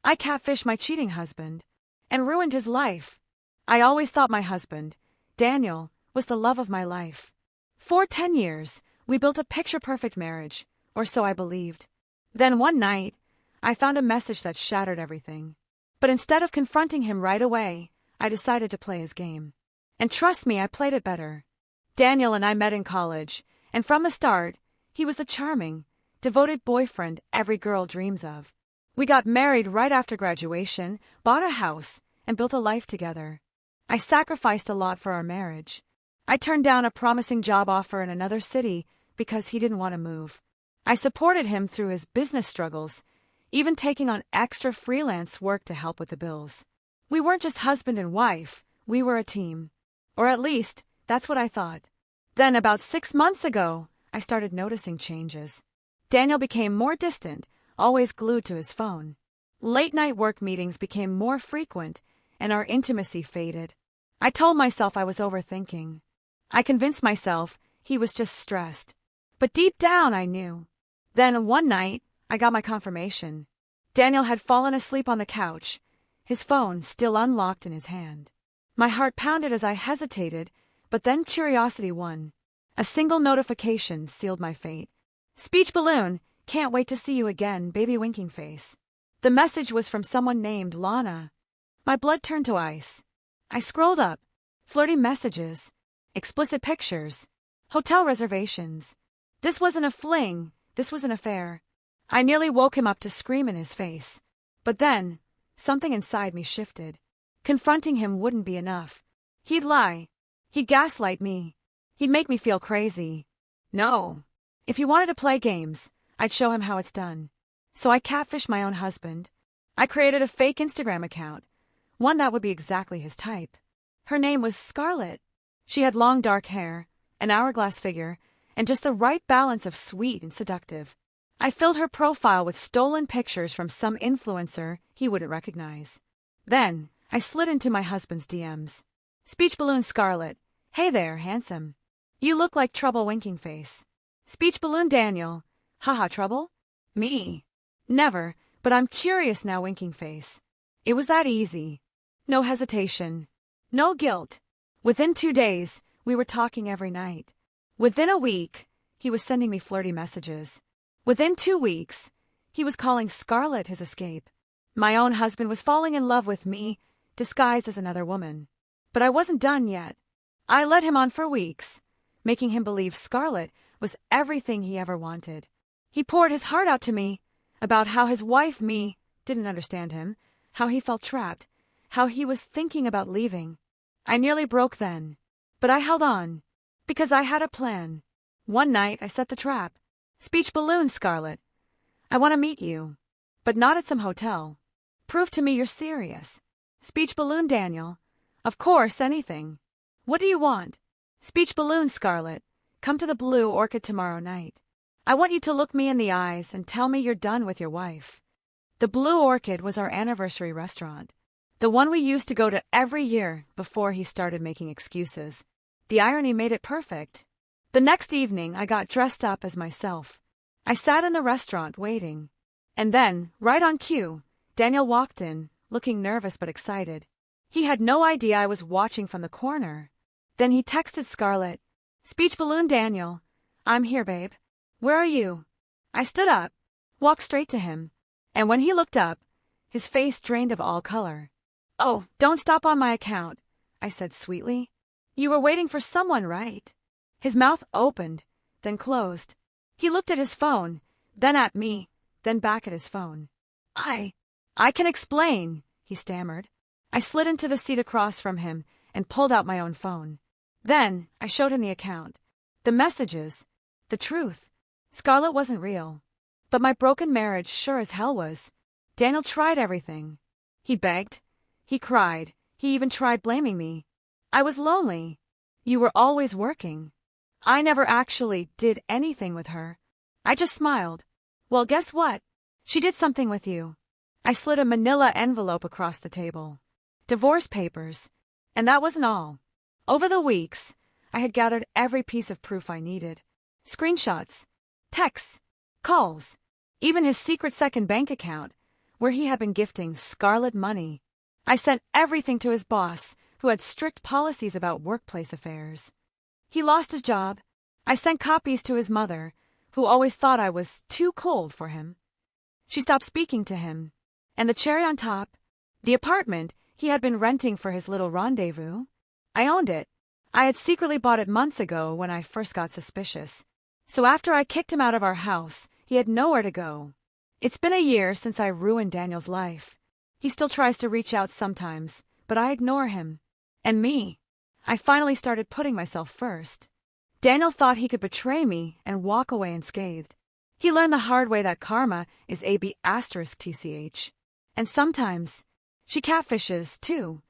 I catfished my cheating husband and ruined his life. I always thought my husband, Daniel, was the love of my life. For 10 years, we built a picture-perfect marriage, or so I believed. Then one night, I found a message that shattered everything. But instead of confronting him right away, I decided to play his game. And trust me, I played it better. Daniel and I met in college, and from the start, he was the charming, devoted boyfriend every girl dreams of. We got married right after graduation, bought a house, and built a life together. I sacrificed a lot for our marriage. I turned down a promising job offer in another city because he didn't want to move. I supported him through his business struggles, even taking on extra freelance work to help with the bills. We weren't just husband and wife, we were a team. Or at least, that's what I thought. Then about 6 months ago, I started noticing changes. Daniel became more distant, always glued to his phone. Late-night work meetings became more frequent, and our intimacy faded. I told myself I was overthinking. I convinced myself he was just stressed. But deep down, I knew. Then one night, I got my confirmation. Daniel had fallen asleep on the couch, his phone still unlocked in his hand. My heart pounded as I hesitated, but then curiosity won. A single notification sealed my fate. Speech balloon, can't wait to see you again, baby winking face. The message was from someone named Lana. My blood turned to ice. I scrolled up. Flirty messages. Explicit pictures. Hotel reservations. This wasn't a fling, this was an affair. I nearly woke him up to scream in his face. But then, something inside me shifted. Confronting him wouldn't be enough. He'd lie. He'd gaslight me. He'd make me feel crazy. No. If he wanted to play games, I'd show him how it's done. So I catfished my own husband. I created a fake Instagram account, one that would be exactly his type. Her name was Scarlett. She had long dark hair, an hourglass figure, and just the right balance of sweet and seductive. I filled her profile with stolen pictures from some influencer he wouldn't recognize. Then, I slid into my husband's DMs. Speech balloon Scarlett. Hey there, handsome. You look like trouble winking face. Speech balloon Daniel. Haha, trouble? Me. Never, but I'm curious now winking face. It was that easy. No hesitation. No guilt. Within 2 days, we were talking every night. Within a week, he was sending me flirty messages. Within 2 weeks, he was calling Scarlett his escape. My own husband was falling in love with me, disguised as another woman. But I wasn't done yet. I led him on for weeks, making him believe Scarlett was everything he ever wanted. He poured his heart out to me about how his wife, me, didn't understand him, how he felt trapped, how he was thinking about leaving. I nearly broke then, but I held on, because I had a plan. One night, I set the trap. Speech balloon Scarlett. I want to meet you, but not at some hotel. Prove to me you're serious. Speech balloon Daniel. Of course, anything. What do you want? Speech balloon Scarlett. Come to the Blue Orchid tomorrow night. I want you to look me in the eyes and tell me you're done with your wife. The Blue Orchid was our anniversary restaurant, the one we used to go to every year before he started making excuses. The irony made it perfect. The next evening, I got dressed up as myself. I sat in the restaurant waiting. And then, right on cue, Daniel walked in, looking nervous but excited. He had no idea I was watching from the corner. Then he texted Scarlett. Speech balloon Daniel. I'm here, babe. Where are you? I stood up, walked straight to him, and when he looked up, his face drained of all color. Oh, don't stop on my account, I said sweetly. You were waiting for someone, right? His mouth opened, then closed. He looked at his phone, then at me, then back at his phone. I can explain, he stammered. I slid into the seat across from him and pulled out my own phone. Then I showed him the account, the messages, the truth. Scarlett wasn't real, but my broken marriage sure as hell was. Daniel tried everything. He begged. He cried. He even tried blaming me. I was lonely. You were always working. I never actually did anything with her. I just smiled. Well, guess what? She did something with you. I slid a manila envelope across the table. Divorce papers. And that wasn't all. Over the weeks, I had gathered every piece of proof I needed. Screenshots, texts, calls, even his secret second bank account, where he had been gifting Scarlet money. I sent everything to his boss, who had strict policies about workplace affairs. He lost his job. I sent copies to his mother, who always thought I was too cold for him. She stopped speaking to him. And the cherry on top, the apartment he had been renting for his little rendezvous. I owned it. I had secretly bought it months ago when I first got suspicious. So after I kicked him out of our house, he had nowhere to go. It's been a year since I ruined Daniel's life. He still tries to reach out sometimes, but I ignore him. And me. I finally started putting myself first. Daniel thought he could betray me and walk away unscathed. He learned the hard way that karma is AB*TCH. And sometimes, she catfishes, too.